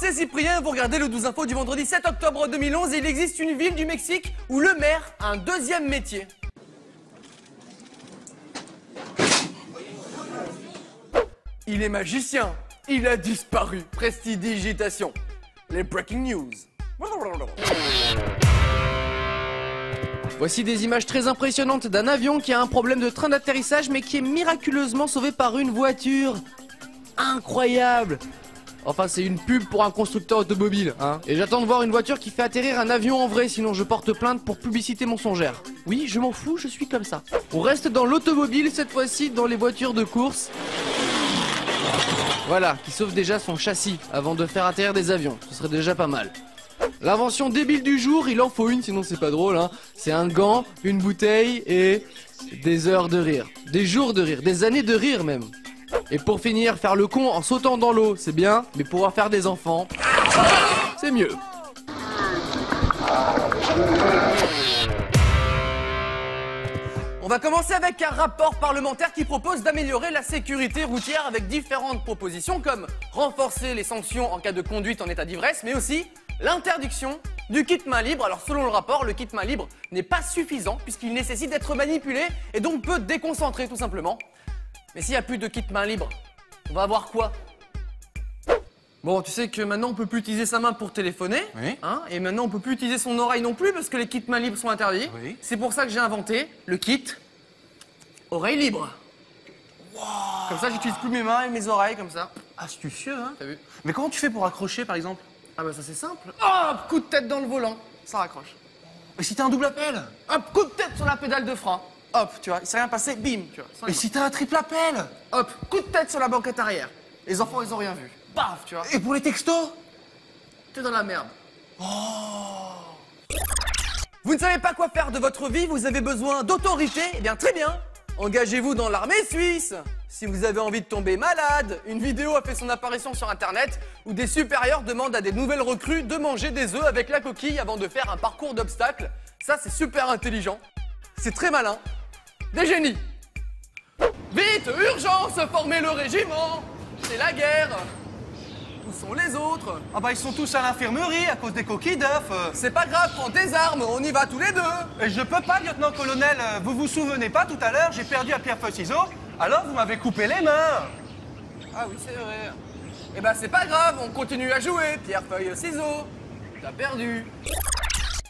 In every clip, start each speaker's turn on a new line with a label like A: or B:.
A: c'est Cyprien, vous regardez le 12 infos du vendredi 7 octobre 2011 et il existe une ville du Mexique où le maire a un deuxième métier. Il est magicien, il a disparu. Prestidigitation. Les breaking news. Voici des images très impressionnantes d'un avion qui a un problème de train d'atterrissage mais qui est miraculeusement sauvé par une voiture. Incroyable! Enfin, c'est une pub pour un constructeur automobile, hein. Et j'attends de voir une voiture qui fait atterrir un avion en vrai, sinon je porte plainte pour publicité mensongère. Oui, je m'en fous, je suis comme ça. On reste dans l'automobile, cette fois-ci dans les voitures de course. Voilà, qui sauve déjà son châssis avant de faire atterrir des avions. Ce serait déjà pas mal. L'invention débile du jour, il en faut une, sinon c'est pas drôle, hein. C'est un gant, une bouteille et des heures de rire. Des jours de rire, des années de rire même. Et pour finir, faire le con en sautant dans l'eau, c'est bien, mais pouvoir faire des enfants, c'est mieux. On va commencer avec un rapport parlementaire qui propose d'améliorer la sécurité routière avec différentes propositions comme renforcer les sanctions en cas de conduite en état d'ivresse, mais aussi l'interdiction du kit main libre. Alors selon le rapport, le kit main libre n'est pas suffisant puisqu'il nécessite d'être manipulé et donc peut déconcentrer tout simplement. Mais s'il n'y a plus de kit main libre, on va avoir quoi? Bon, tu sais que maintenant on peut plus utiliser sa main pour téléphoner,
B: oui.
A: Hein, et maintenant on peut plus utiliser son oreille non plus parce que les kits main libres sont interdits.
B: Oui.
A: C'est pour ça que j'ai inventé le kit oreille libre. Wow. Comme ça, j'utilise plus mes mains et mes oreilles comme ça.
B: Astucieux, hein?
A: T'as vu?
B: Mais comment tu fais pour accrocher, par exemple?
A: Ah bah ça c'est simple. Hop, coup de tête dans le volant, ça raccroche.
B: Et si t'as un double appel?
A: Hop, coup de tête sur la pédale de frein. Hop, tu vois, il s'est rien passé, bim, tu vois.
B: Et si t'as un triple appel?
A: Hop, coup de tête sur la banquette arrière. Les enfants, ils ont rien vu. Paf, tu vois.
B: Et pour les textos?
A: T'es dans la merde. Oh. Vous ne savez pas quoi faire de votre vie, vous avez besoin d'autorité? Eh bien, très bien. Engagez-vous dans l'armée suisse. Si vous avez envie de tomber malade, une vidéo a fait son apparition sur internet où des supérieurs demandent à des nouvelles recrues de manger des œufs avec la coquille avant de faire un parcours d'obstacles. Ça, c'est super intelligent. C'est très malin. Des génies. Vite, urgence, formez le régiment. C'est la guerre. Où sont les autres?
B: Ah bah ils sont tous à l'infirmerie à cause des coquilles d'œufs.
A: C'est pas grave, prends tes armes, on y va tous les deux.
B: Et je peux pas, lieutenant-colonel. Vous vous souvenez pas, tout à l'heure, j'ai perdu à pierre-feuille-ciseaux, alors vous m'avez coupé les mains.
A: Ah oui, c'est vrai. Eh ben c'est pas grave, on continue à jouer. Pierre, feuille, ciseaux. T'as perdu.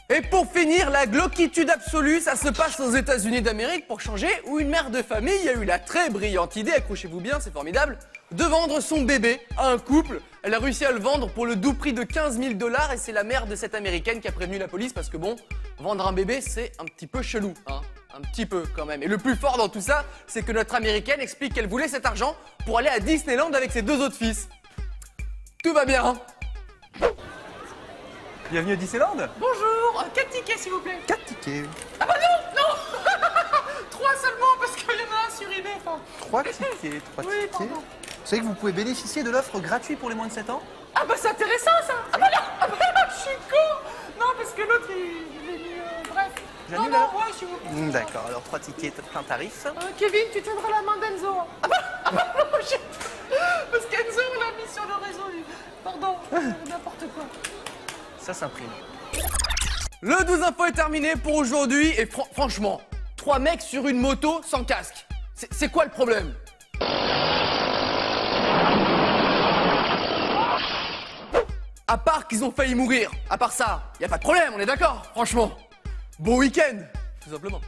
A: Et pour finir, la glauquitude absolue, ça se passe aux États-Unis d'Amérique pour changer, où une mère de famille a eu la très brillante idée, accrochez-vous bien, c'est formidable, de vendre son bébé à un couple. Elle a réussi à le vendre pour le doux prix de 15 000 $ et c'est la mère de cette américaine qui a prévenu la police parce que bon, vendre un bébé, c'est un petit peu chelou, hein. Un petit peu quand même. Et le plus fort dans tout ça, c'est que notre américaine explique qu'elle voulait cet argent pour aller à Disneyland avec ses deux autres fils. Tout va bien, hein.
B: Bienvenue à Disneyland.
A: Bonjour, 4 tickets s'il vous plaît.
B: 4 tickets.
A: Ah bah non 3 seulement parce qu'il y en a un sur eBay. Enfin.
B: 3 tickets, 3
A: Oui,
B: tickets.
A: pardon.
B: Vous savez que vous pouvez bénéficier de l'offre gratuite pour les moins de 7 ans?
A: Ah bah c'est intéressant ça. Ah bah non, je suis con. Non parce que l'autre il est mis bref.
B: J'annule
A: Non,
B: alors.
A: ouais, s'il vous plaît.
B: D'accord, alors 3 tickets, plein tarif.
A: Kevin, tu tiendras la main d'Enzo. Ah bah non, parce qu'Enzo l'a mis sur le réseau. Pardon, n'importe quoi.
B: Ça s'imprime.
A: Le 12 info est terminé pour aujourd'hui et franchement, 3 mecs sur une moto sans casque. C'est quoi le problème? À part qu'ils ont failli mourir, à part ça, y a pas de problème, on est d'accord, franchement. Bon week-end, tout simplement.